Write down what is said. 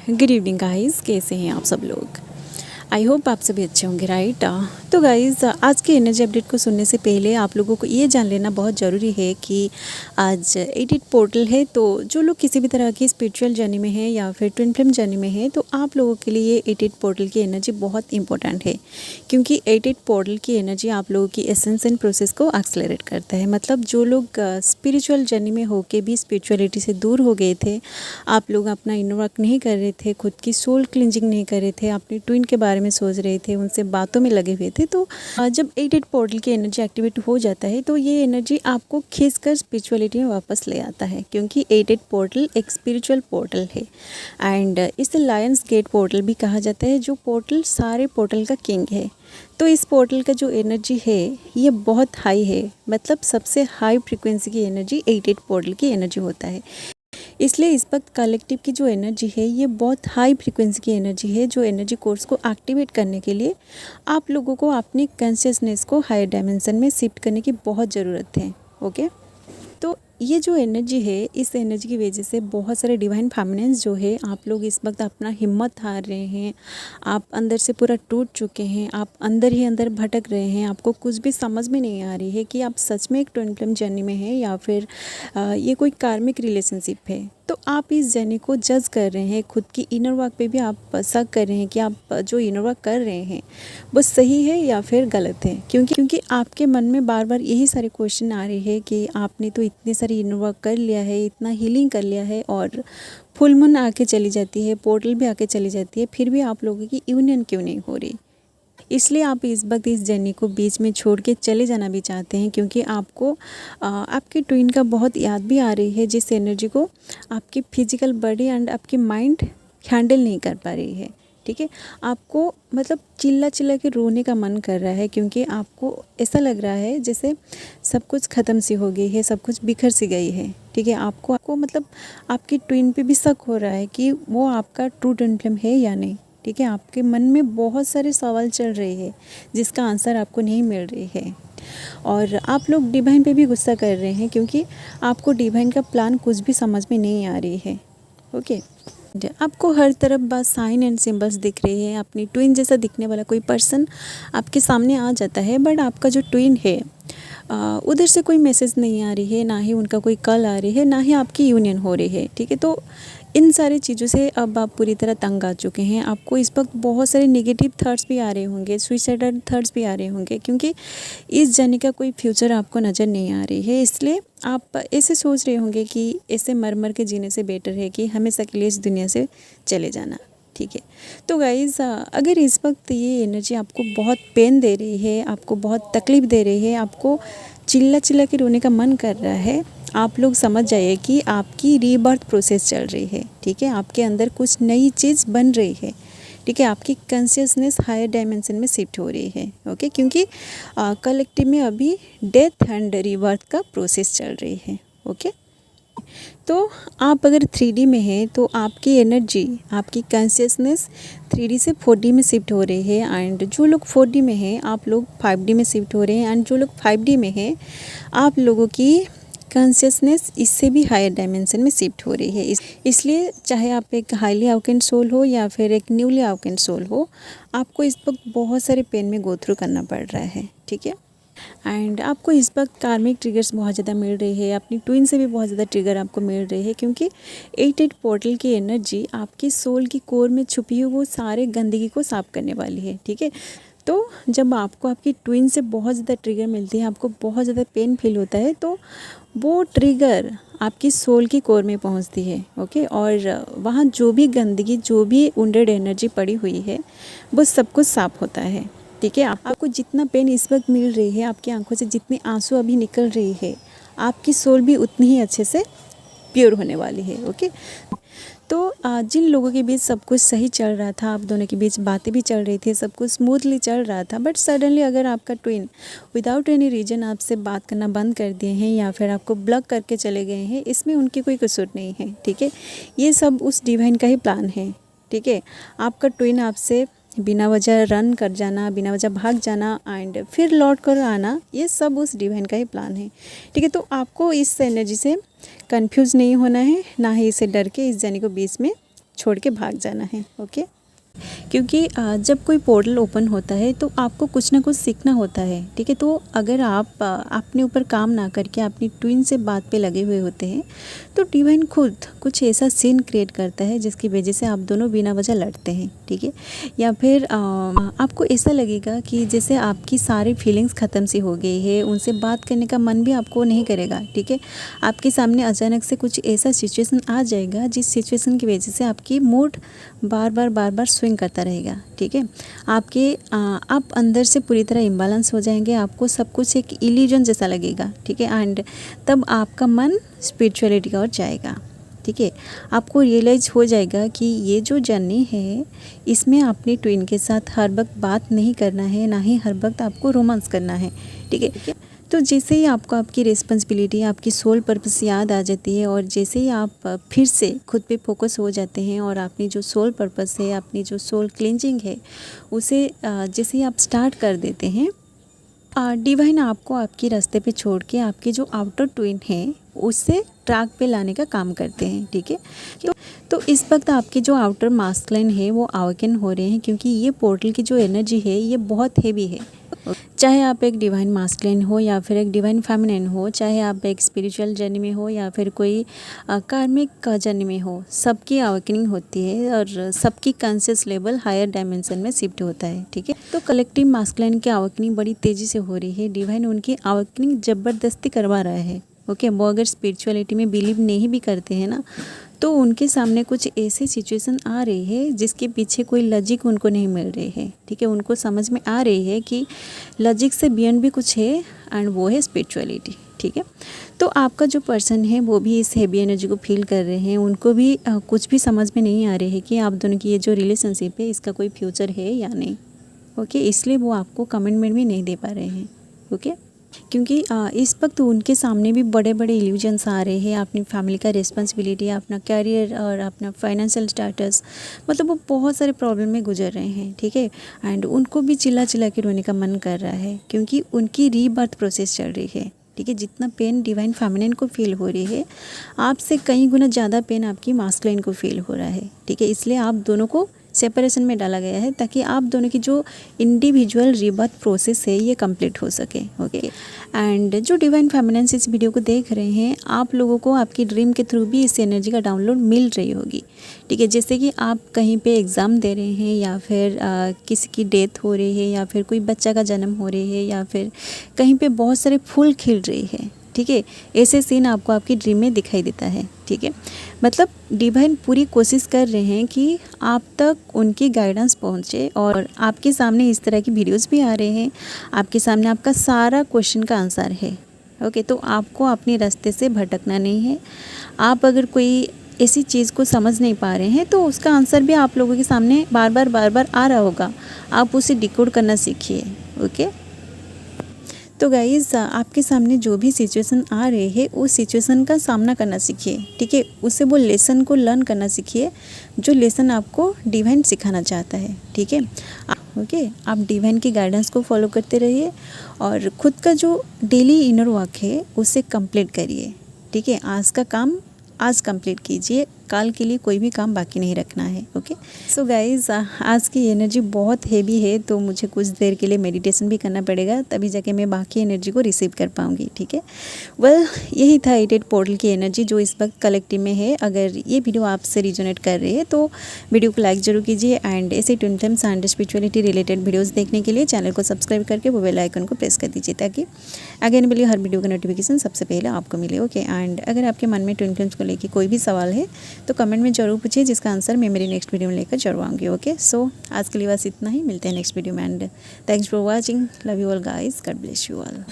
Good evening guys, कैसे हैं आप सब लोग। आई होप आप सभी अच्छे होंगे, राइट। तो गाइस, आज के एनर्जी अपडेट को सुनने से पहले आप लोगों को ये जान लेना बहुत ज़रूरी है कि आज 88 पोर्टल है। तो जो लोग किसी भी तरह की स्पिरिचुअल जर्नी में है या फिर ट्विन फ्लेम जर्नी में है, तो आप लोगों के लिए ये 88 पोर्टल की एनर्जी बहुत इंपॉर्टेंट है, क्योंकि 88 पोर्टल की एनर्जी आप लोगों की एसेंशन प्रोसेस को एक्सेलरेट करता है। मतलब जो लोग स्पिरिचुअल जर्नी में होके भी स्पिरिचुअलिटी से दूर हो गए थे, आप लोग अपना इनर वर्क नहीं कर रहे थे, खुद की सोल क्लिंजिंग नहीं कर रहे थे, अपनी ट्विन के बारे में सोच रहे थे, उनसे बातों में लगे हुए थे, तो जब 88 पोर्टल की एनर्जी एक्टिवेट हो जाता है तो ये एनर्जी आपको खींचकर स्पिरिचुअलिटी में वापस ले आता है, क्योंकि 88 पोर्टल एक स्पिरिचुअल पोर्टल है एंड इसे लायंस गेट पोर्टल भी कहा जाता है, जो पोर्टल सारे पोर्टल का किंग है। तो इस पोर्टल का जो एनर्जी है ये बहुत हाई है, मतलब सबसे हाई फ्रिक्वेंसी की एनर्जी 88 पोर्टल की एनर्जी होता है। इसलिए इस वक्त कलेक्टिव की जो एनर्जी है ये बहुत हाई फ्रिक्वेंसी की एनर्जी है, जो एनर्जी कोर्स को एक्टिवेट करने के लिए आप लोगों को अपनी कॉन्शियसनेस को हायर डायमेंशन में शिफ्ट करने की बहुत ज़रूरत है। ओके, तो ये जो एनर्जी है, इस एनर्जी की वजह से बहुत सारे डिवाइन फेमिनिन्स जो है, आप लोग इस वक्त अपना हिम्मत हार रहे हैं, आप अंदर से पूरा टूट चुके हैं, आप अंदर ही अंदर भटक रहे हैं, आपको कुछ भी समझ में नहीं आ रही है कि आप सच में एक ट्विन फ्लेम जर्नी में हैं या फिर ये कोई कार्मिक रिलेशनशिप है। तो आप इस जर्नी को जज कर रहे हैं, खुद की इनर वर्क पे भी आप शक कर रहे हैं कि आप जो इनर वर्क कर रहे हैं वो सही है या फिर गलत है, क्योंकि आपके मन में बार बार यही सारे क्वेश्चन आ रहे हैं कि आपने तो इतनी सारी इनर वर्क कर लिया है, इतना हीलिंग कर लिया है, और फुल मून आके चली जाती है, पोर्टल भी आके चली जाती है, फिर भी आप लोगों की यूनियन क्यों नहीं हो रही। इसलिए आप इस वक्त इस जर्नी को बीच में छोड़ के चले जाना भी चाहते हैं, क्योंकि आपको आपके ट्विन का बहुत याद भी आ रही है, जिस एनर्जी को आपकी फिजिकल बॉडी एंड आपकी माइंड हैंडल नहीं कर पा रही है। ठीक है, आपको मतलब चिल्ला चिल्ला के रोने का मन कर रहा है, क्योंकि आपको ऐसा लग रहा है जैसे सब कुछ ख़त्म सी हो गई है, सब कुछ बिखर सी गई है। ठीक है, आपको मतलब आपकी ट्विन पे भी शक हो रहा है कि वो आपका ट्रू ट्विन फ्लेम है या नहीं। ठीक है, आपके मन में बहुत सारे सवाल चल रहे हैं जिसका आंसर आपको नहीं मिल रही है, और आप लोग डिवाइन पे भी गुस्सा कर रहे हैं, क्योंकि आपको डिवाइन का प्लान कुछ भी समझ में नहीं आ रही है। ओके, आपको हर तरफ बस साइन एंड सिंबल्स दिख रही है, अपनी ट्विन जैसा दिखने वाला कोई पर्सन आपके सामने आ जाता है, बट आपका जो ट्विन है उधर से कोई मैसेज नहीं आ रही है, ना ही उनका कोई कॉल आ रही है, ना ही आपकी यूनियन हो रही है। ठीक है, तो इन सारी चीज़ों से अब आप पूरी तरह तंग आ चुके हैं। आपको इस वक्त बहुत सारे नेगेटिव थॉट्स भी आ रहे होंगे, सुइसाइडल थॉट्स भी आ रहे होंगे, क्योंकि इस जर्नी का कोई फ्यूचर आपको नज़र नहीं आ रही है। इसलिए आप ऐसे सोच रहे होंगे कि ऐसे मर मर के जीने से बेटर है कि हमेशा के लिए इस दुनिया से चले जाना। ठीक है, तो गाइज़, अगर इस वक्त ये एनर्जी आपको बहुत पेन दे रही है, आपको बहुत तकलीफ़ दे रही है, आपको चिल्ला चिल्ला के रोने का मन कर रहा है, आप लोग समझ जाइए कि आपकी रीबर्थ प्रोसेस चल रही है। ठीक है, आपके अंदर कुछ नई चीज़ बन रही है। ठीक है, आपकी कॉन्शियसनेस हायर डायमेंशन में शिफ्ट हो रही है। ओके, क्योंकि कलेक्टिव में अभी डेथ एंड रीबर्थ का प्रोसेस चल रही है। ओके, तो आप अगर 3D में हैं तो आपकी एनर्जी, आपकी कॉन्शियसनेस 3D से 4D में शिफ्ट हो रही है, एंड जो लोग 4D में हैं आप लोग 5D में शिफ्ट हो रहे हैं, एंड जो लोग 5D में हैं आप लोगों की कॉन्शियसनेस इससे भी हायर डायमेंशन में शिफ्ट हो रही है। इसलिए चाहे आप एक हाईली अवेकेंड सोल हो या फिर एक न्यूली अवेकेंड सोल हो, आपको इस वक्त बहुत सारे पेन में गो थ्रू करना पड़ रहा है। ठीक है, एंड आपको इस वक्त कार्मिक ट्रिगर्स बहुत ज़्यादा मिल रही है, अपनी ट्विन से भी बहुत ज़्यादा ट्रिगर आपको मिल रही है, क्योंकि 88 पोर्टल की एनर्जी आपकी सोल की कोर में छुपी हुई वो सारे गंदगी को साफ करने वाली है। ठीक है, तो जब आपको आपकी ट्विन से बहुत ज़्यादा ट्रिगर मिलती है, आपको बहुत ज़्यादा पेन फील होता है, तो वो ट्रिगर आपकी सोल की कोर में पहुंचती है। ओके, और वहाँ जो भी गंदगी, जो भी वुंडेड एनर्जी पड़ी हुई है, वो सब कुछ साफ होता है। ठीक है, आपको जितना पेन इस वक्त मिल रही है, आपकी आंखों से जितने आंसू अभी निकल रही है, आपकी सोल भी उतनी ही अच्छे से प्योर होने वाली है। ओके, तो जिन लोगों के बीच सब कुछ सही चल रहा था, आप दोनों के बीच बातें भी चल रही थी, सब कुछ स्मूथली चल रहा था, बट सडनली अगर आपका ट्विन विदाउट एनी रीज़न आपसे बात करना बंद कर दिए हैं या फिर आपको ब्लॉक करके चले गए हैं, इसमें उनकी कोई कसूर नहीं है। ठीक है, ये सब उस डिवाइन का ही प्लान है। ठीक है, आपका ट्विन आपसे बिना वजह रन कर जाना, बिना वजह भाग जाना एंड फिर लौट कर आना, ये सब उस डिवाइन का ही प्लान है। ठीक है, तो आपको इस एनर्जी से कंफ्यूज नहीं होना है, ना ही इसे डर के इस जर्नी को बीच में छोड़ के भाग जाना है। ओके, क्योंकि जब कोई पोर्टल ओपन होता है तो आपको कुछ ना कुछ सीखना होता है, ठीक है। तो अगर आप अपने ऊपर काम ना करके अपनी ट्विन से बात पे लगे हुए होते हैं तो डिवाइन खुद कुछ ऐसा सीन क्रिएट करता है जिसकी वजह से आप दोनों बिना वजह लड़ते हैं, ठीक है। या फिर आपको ऐसा लगेगा कि जैसे आपकी सारी फीलिंग्स ख़त्म सी हो गई है, उनसे बात करने का मन भी आपको नहीं करेगा, ठीक है। आपके सामने अचानक से कुछ ऐसा सिचुएशन आ जाएगा जिस सिचुएशन की वजह से आपकी मूड बार बार स्विंग करता रहेगा, ठीक है। आप अंदर से पूरी तरह इम्बैलेंस हो जाएंगे, आपको सब कुछ एक इल्यूजन जैसा लगेगा, ठीक है। एंड तब आपका मन स्पिरिचुअलिटी की ओर जाएगा, ठीक है। आपको रियलाइज़ हो जाएगा कि ये जो जर्नी है इसमें अपनी ट्विन के साथ हर वक्त बात नहीं करना है, ना ही हर वक्त आपको रोमांस करना है, ठीक है। तो जैसे ही आपको आपकी रिस्पॉन्सिबिलिटी, आपकी सोल पर्पस याद आ जाती है और जैसे ही आप फिर से खुद पे फोकस हो जाते हैं और अपनी जो सोल पर्पस है, अपनी जो सोल क्लेंजिंग है, उसे जैसे ही आप स्टार्ट कर देते हैं, डिवाइन आपको आपके रास्ते पे छोड़ के आपकी जो आउटर ट्विन है उससे ट्रैक पे लाने का काम करते हैं, ठीक है। तो इस वक्त आपके जो आउटर मास्कुलिन है वो अवेकन हो रहे हैं, क्योंकि ये पोर्टल की जो एनर्जी है ये बहुत हेवी है। चाहे आप एक डिवाइन मास्कुलिन हो या फिर एक डिवाइन फेमिनिन हो, चाहे आप एक स्पिरिचुअल जर्नी में हो या फिर कोई कार्मिक जर्नी में हो, सबकी अवेकनिंग होती है और सबकी कॉन्शियस लेवल हायर डायमेंशन में शिफ्ट होता है, ठीक है। तो कलेक्टिव मास्कुलिन की अवेकनिंग बड़ी तेज़ी से हो रही है। डिवाइन उनकी अवेकनिंग ज़बरदस्ती करवा रहा है, ओके। वो अगर स्पिरिचुअलिटी में बिलीव नहीं भी करते हैं ना, तो उनके सामने कुछ ऐसी सिचुएशन आ रही है जिसके पीछे कोई लॉजिक उनको नहीं मिल रही है, ठीक है। उनको समझ में आ रही है कि लॉजिक से बियॉन्ड भी कुछ है एंड वो है स्पिरिचुअलिटी, ठीक है। तो आपका जो पर्सन है वो भी इस हेवी एनर्जी को फील कर रहे हैं, उनको भी कुछ भी समझ में नहीं आ रही है कि आप दोनों की ये जो रिलेशनशिप है इसका कोई फ्यूचर है या नहीं, ओके। इसलिए वो आपको कमिटमेंट भी नहीं दे पा रहे हैं, ओके। क्योंकि इस वक्त उनके सामने भी बड़े बड़े इल्यूजन्स आ रहे हैं, अपनी फैमिली का रिस्पॉन्सिबिलिटी, अपना कैरियर और अपना फाइनेंशियल स्टेटस, मतलब वो बहुत सारे प्रॉब्लम में गुजर रहे हैं, ठीक है। एंड उनको भी चिल्ला चिल्ला के रोने का मन कर रहा है, क्योंकि उनकी रीबर्थ प्रोसेस चल रही है, ठीक है। जितना पेन डिवाइन फेमिनिन को फील हो रही है, आपसे कई गुना ज़्यादा पेन आपकी मास्कुलिन को फील हो रहा है, ठीक है। इसलिए आप दोनों को सेपरेशन में डाला गया है ताकि आप दोनों की जो इंडिविजुअल रीबर्थ प्रोसेस है ये कंप्लीट हो सके, ओके। एंड जो डिवाइन फेमिनिन्स इस वीडियो को देख रहे हैं, आप लोगों को आपकी ड्रीम के थ्रू भी इस एनर्जी का डाउनलोड मिल रही होगी, ठीक है। जैसे कि आप कहीं पे एग्ज़ाम दे रहे हैं या फिर किसी की डेथ हो रही है या फिर कोई बच्चा का जन्म हो रही है या फिर कहीं पे बहुत सारे फूल खिल रही है, ठीक है। ऐसे सीन आपको आपकी ड्रीम में दिखाई देता है, ठीक है। मतलब डिवाइन पूरी कोशिश कर रहे हैं कि आप तक उनकी गाइडेंस पहुंचे और आपके सामने इस तरह की वीडियोस भी आ रहे हैं, आपके सामने आपका सारा क्वेश्चन का आंसर है, ओके। तो आपको अपने रास्ते से भटकना नहीं है। आप अगर कोई ऐसी चीज़ को समझ नहीं पा रहे हैं तो उसका आंसर भी आप लोगों के सामने बार बार आ रहा होगा, आप उसे डिकोड करना सीखिए, ओके। तो गाइज़, आपके सामने जो भी सिचुएशन आ रही है उस सिचुएशन का सामना करना सीखिए, ठीक है। उससे वो लेसन को लर्न करना सीखिए जो लेसन आपको डिवाइन सिखाना चाहता है, ठीक है, ओके। आप डिवाइन की गाइडेंस को फॉलो करते रहिए और ख़ुद का जो डेली इनर वर्क है उसे कंप्लीट करिए, ठीक है। आज का काम आज कंप्लीट कीजिए, कल के लिए कोई भी काम बाकी नहीं रखना है, ओके। सो गाइज़, आज की एनर्जी बहुत हेवी है तो मुझे कुछ देर के लिए मेडिटेशन भी करना पड़ेगा, तभी जाके मैं बाकी एनर्जी को रिसीव कर पाऊँगी, ठीक है। वेल, यही था 88 पोर्टल की एनर्जी जो इस वक्त कलेक्टिव में है। अगर ये वीडियो आपसे रिजोनेट कर रही है तो वीडियो को लाइक ज़रूर कीजिए एंड ऐसे twin flames and spirituality related videos देखने के लिए चैनल को सब्सक्राइब करके वो बेल आइकन को प्रेस कर दीजिए ताकि आगे आने वाली हर वीडियो का नोटिफिकेशन सबसे पहले आपको मिले, ओके। एंड अगर आपके मन में ट्विन फ्लेम्स को लेकर कोई भी सवाल है तो कमेंट में ज़रूर पूछिए, जिसका आंसर मैं मेरी नेक्स्ट वीडियो में लेकर जरूर आऊँगी, ओके। सो आज के लिए बस इतना ही, मिलते हैं नेक्स्ट वीडियो में and thanks for watching, love you all guys, God bless you all.